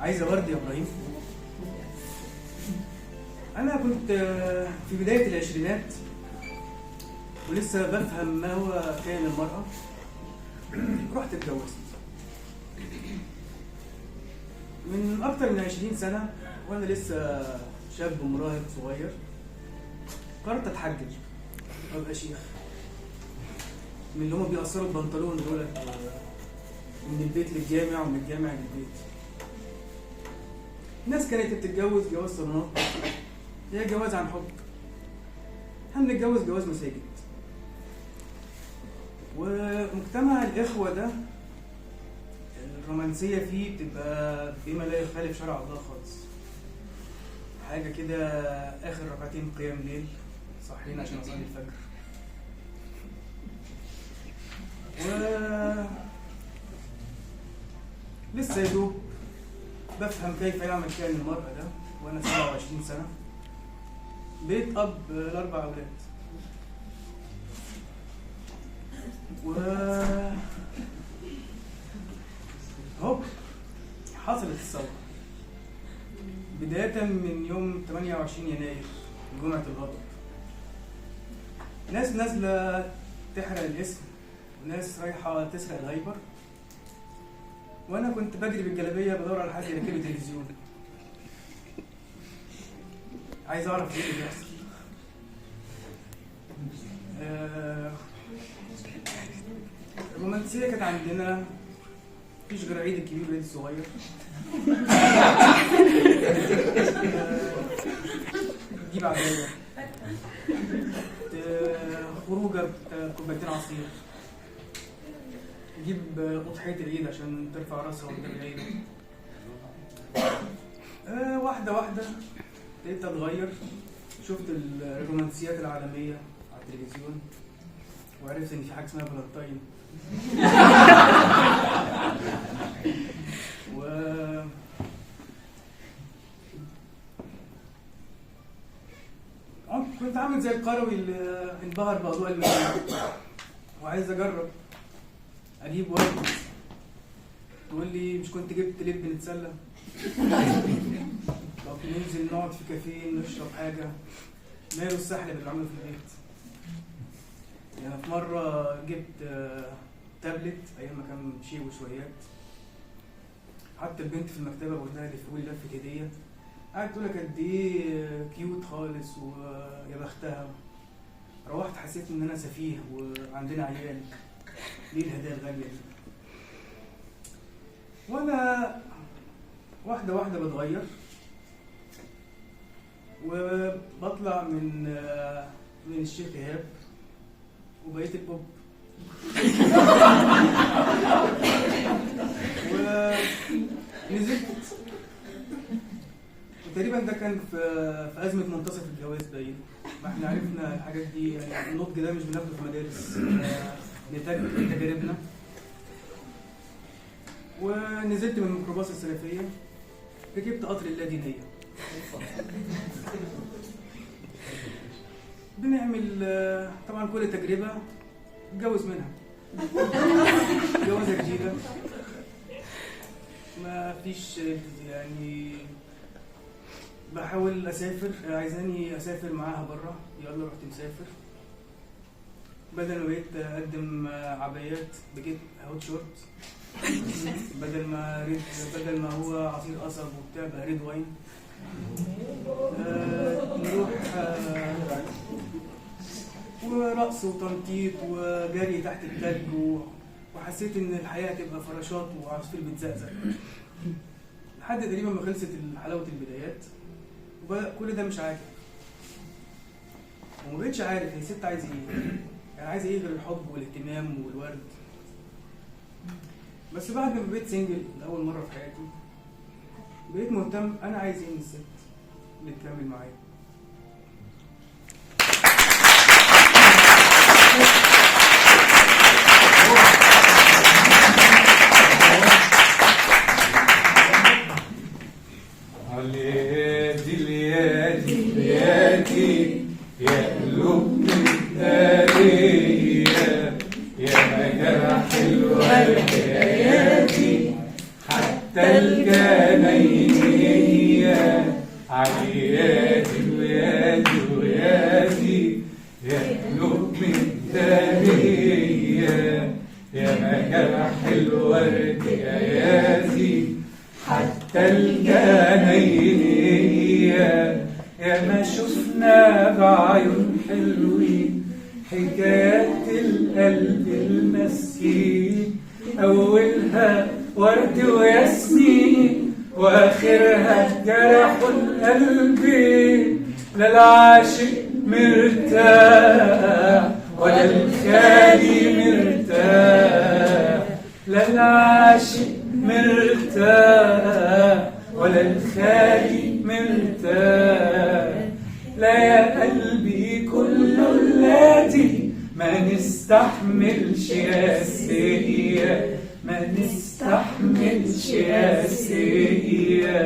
عايزة ورد يا إبراهيم. أنا كنت في بداية العشرينات ولسه بفهم ما هو كيان المرأة. رحت اتجوزت من أكتر من 20 سنة وأنا لسه شاب مراهق صغير. قررت أتحجج وأبقى شيخ من اللي هما بيقصروا البنطلون دول، من البيت للجامع ومن الجامع للبيت. الناس كانت بتتجوز جواز صالونات، هي جواز عن حب. احنا بنتجوز جواز مساجد. ومجتمع الإخوة ده الرومانسية فيه بتبقى بما لا يخالف شرع الله خالص. حاجة كده آخر ركعتين قيام ليل، صاحيين عشان أصلي الفجر. لسه يا دوب بفهم كيف يعمل كيان المرأة ده وأنا 27 سنة. بيت أب ل4 أولاد. هوب حصلت الثورة بداية من يوم 28 يناير جمعة الغضب. ناس نازلة تحرق الاسم وناس رايحة تسرق الهايبر، وأنا كنت بجري بالجلابية بدور على حد يركب لي تلفزيون. عايز أعرف إيه اللي بيحصل. الرومانسية كانت عندنا مفيش غير عيد الكبير وعيد الصغير. تجيب عباية، خروجة كوبايتين عصير، تجيب أضحية العيد عشان ترفع راسها قدام العيد. واحدة واحدة ابتديت أتغير. شفت الرومانسيات العالمية على التلفزيون وعرفت إن في حاجة اسمها فالنتاين. كنت عامل زي القروي اللي انبهر بأضواء المدينة وعايز أجرب أجيب ورد. تقول لي مش كنت جبت لب نتسلى؟ لو ننزل نقعد في كافيه نشرب حاجة. ماله السحلب اللي عمله في البيت. يعني في مرة جبت تابلت أيام ما كان شيء وشويات. حتى البنت في المكتبة قلنا لي فقول لفة هدية. قعدت تقول لك قد إيه كيوت خالص ويا بختها. روحت حسيت إن أنا سفيه وعندنا عيال. ليه الهدايا الغالية دي؟ وأنا واحدة واحدة بتغير وبطلع من الشيخ إيهاب وبقيت البوب. ونزلت وتقريبا ده كان في أزمة منتصف الجواز باين. ما احنا عرفنا الحاجات دي، يعني النضج ده مش بناخده في مدارس، نتاج تجاربنا. ونزلت من الميكروباص السلفية، ركبت قطر اللادينية. بنعمل طبعا كل تجربة اتجوز منها. جوازة جديدة ما فيش، يعني بحاول أسافر، عايزاني أسافر معاها برا. يلا رحت مسافر. بدل ما بقيت أقدم عبايات بجيب هوت شورت. بدل ما هو عصير قصب وبتاع بقى ريد واين. نروح ورقص وتنطيط وجري تحت التلج وحسيت ان الحياه هتبقى فراشات وعصفور بيتزقزق لحد تقريبا ما خلصت حلاوه البدايات. وكل ده مش عاجب وما بقتش عارف هي ست عايزه ايه. يعني عايزه ايه غير الحب والاهتمام والورد. بس بعد ما بقيت سنجل لاول مره في حياتي بقيت مهتم انا عايز ايه من الست اللي تكمل معايا. يا قلوب مثالية يا مجرح الحياتي حتى الجناينية عيادي ويادي ويادي يا قلوب من دارية يا مجرح الورد يا ياسي حتى الجناينية يا ما شفنا بعيون حلوين حكايات القلب المسكين أولها ورد وياسمين وآخرها جرح القلب لا العاشق مرتاح ولا الخالي مرتاح لا العاشق مرتاح ولا الخالي مرتاح لا يا قلبي كل الذي ما نستحملش يا سيئة ما نستحملش يا سيئة